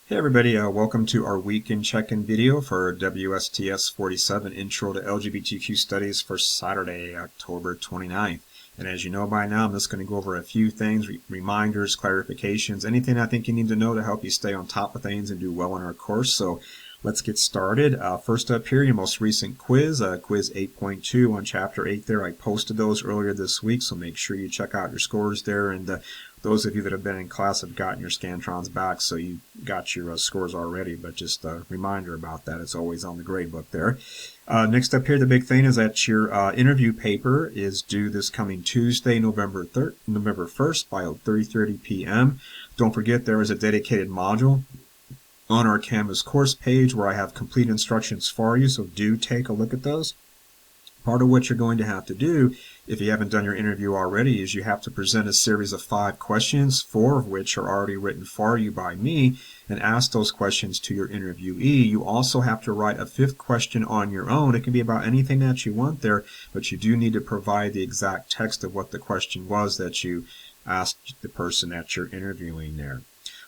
Hey everybody, welcome to our weekend check-in video for WSTS-47 Intro to LGBTQ Studies for Saturday, October 29th. And as you know by now, I'm just going to go over a few things, reminders, clarifications, anything I think you need to know to help you stay on top of things and do well in our course. So let's get started. First up here, your most recent quiz, quiz 8.2 on Chapter 8 there. I posted those earlier this week, so make sure you check out your scores there. And those of you that have been in class have gotten your Scantrons back, so you got your scores already, but just a reminder about that. It's always on the grade book there. Next up here, the big thing is that your interview paper is due this coming Tuesday, November 1st by 3:30 p.m. Don't forget there is a dedicated module on our Canvas course page where I have complete instructions for you, so do take a look at those. Part of what you're going to have to do, if you haven't done your interview already, is you have to present a series of 5 questions, 4 of which are already written for you by me, and ask those questions to your interviewee. You also have to write a 5th question on your own. It can be about anything that you want there, but you do need to provide the exact text of what the question was that you asked the person that you're interviewing there.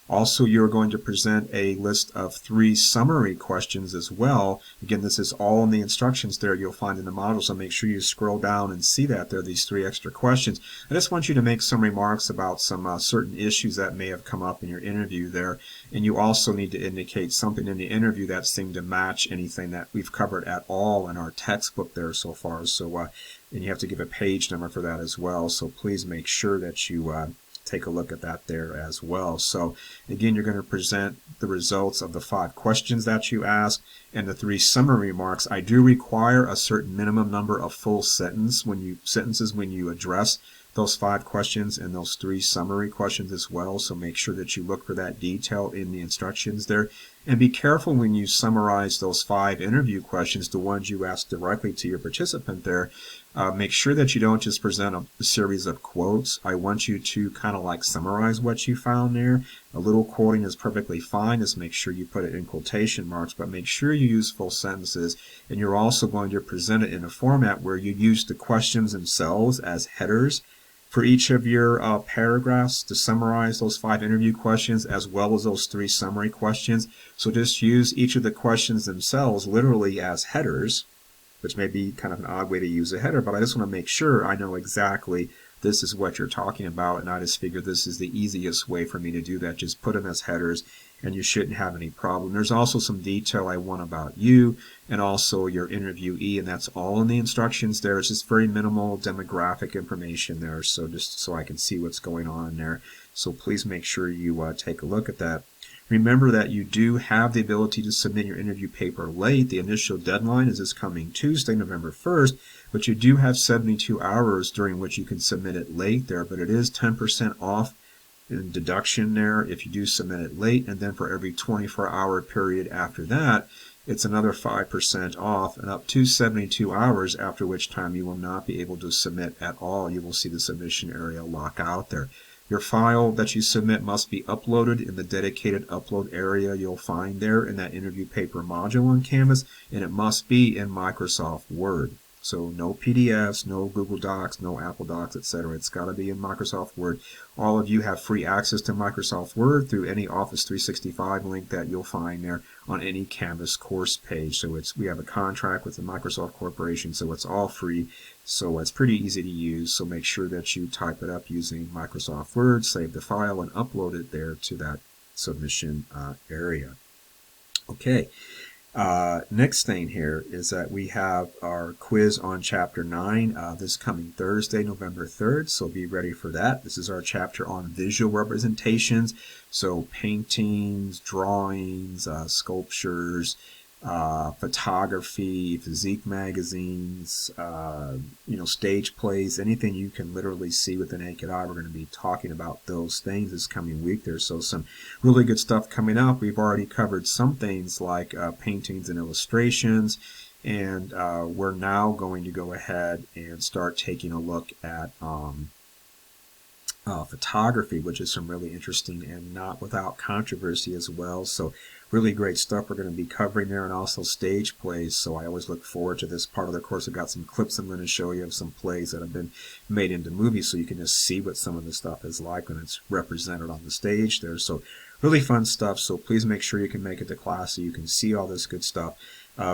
Also, you're going to present a list of 3 summary questions as well. Again, this is all in the instructions there you'll find in the module, so make sure you scroll down and see that there are these 3 extra questions. I just want you to make some remarks about some certain issues that may have come up in your interview there, and you also need to indicate something in the interview that seemed to match anything that we've covered at all in our textbook there so far. So, and you have to give a page number for that as well, so please make sure that you take a look at that there as well. So again, you're going to present the results of the 5 questions that you ask and the 3 summary remarks. I do require a certain minimum number of full sentences when you address those 5 questions and those 3 summary questions as well. So make sure that you look for that detail in the instructions there. And be careful when you summarize those 5 interview questions, the ones you ask directly to your participant there. Make sure that you don't just present a series of quotes. I want you to kind of like summarize what you found there. A little quoting is perfectly fine. Just make sure you put it in quotation marks, but make sure you use full sentences. And you're also going to present it in a format where you use the questions themselves as headers for each of your paragraphs to summarize those 5 interview questions as well as those 3 summary questions. So just use each of the questions themselves literally as headers, which may be kind of an odd way to use a header, but I just want to make sure I know exactly this is what you're talking about, and I just figured this is the easiest way for me to do that. Just put them as headers, and you shouldn't have any problem. There's also some detail I want about you and also your interviewee, and that's all in the instructions there. It's just very minimal demographic information there, so just so I can see what's going on there. So please make sure you take a look at that. Remember that you do have the ability to submit your interview paper late. The initial deadline is this coming Tuesday, November 1st, but you do have 72 hours during which you can submit it late there, but it is 10% off in deduction there if you do submit it late, and then for every 24-hour period after that, it's another 5% off, and up to 72 hours, after which time you will not be able to submit at all. You will see the submission area lock out there. Your file that you submit must be uploaded in the dedicated upload area you'll find there in that interview paper module on Canvas, and it must be in Microsoft Word. So no PDFs, no Google Docs, no Apple Docs, etc. It's got to be in Microsoft Word. All of you have free access to Microsoft Word through any Office 365 link that you'll find there on any Canvas course page. So we have a contract with the Microsoft Corporation, so it's all free. So it's pretty easy to use. So make sure that you type it up using Microsoft Word, save the file, and upload it there to that submission area. Okay. Next thing here is that we have our quiz on Chapter 9 this coming Thursday, November 3rd, so be ready for that. This is our chapter on visual representations, so paintings, drawings, sculptures, photography, physique magazines, stage plays, anything you can literally see with the naked eye. We're going to be talking about those things this coming week. There's so some really good stuff coming up. We've already covered some things like paintings and illustrations, and we're now going to go ahead and start taking a look at photography, which is some really interesting and not without controversy as well. So really great stuff we're going to be covering there, and also stage plays. So I always look forward to this part of the course. I've got some clips I'm going to show you of some plays that have been made into movies, so you can just see what some of the stuff is like when it's represented on the stage there. So really fun stuff. So please make sure you can make it to class so you can see all this good stuff.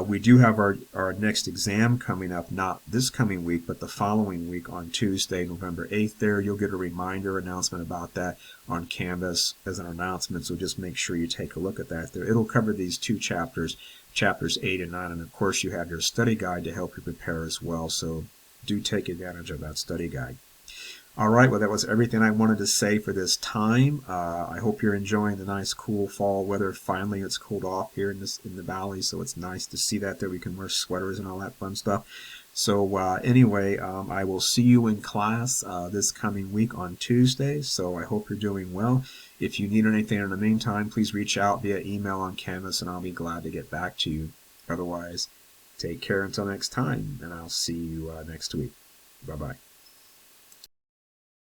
We do have our next exam coming up, not this coming week, but the following week on Tuesday, November 8th there. You'll get a reminder announcement about that on Canvas as an announcement, so just make sure you take a look at that there. It'll cover these two chapters, chapters 8 and 9, and of course you have your study guide to help you prepare as well, so do take advantage of that study guide. All right, well, that was everything I wanted to say for this time. I hope you're enjoying the nice, cool fall weather. Finally, it's cooled off here in the valley, so it's nice to see that there. We can wear sweaters and all that fun stuff. So anyway, I will see you in class this coming week on Tuesday, so I hope you're doing well. If you need anything in the meantime, please reach out via email on Canvas, and I'll be glad to get back to you. Otherwise, take care until next time, and I'll see you next week. Bye-bye.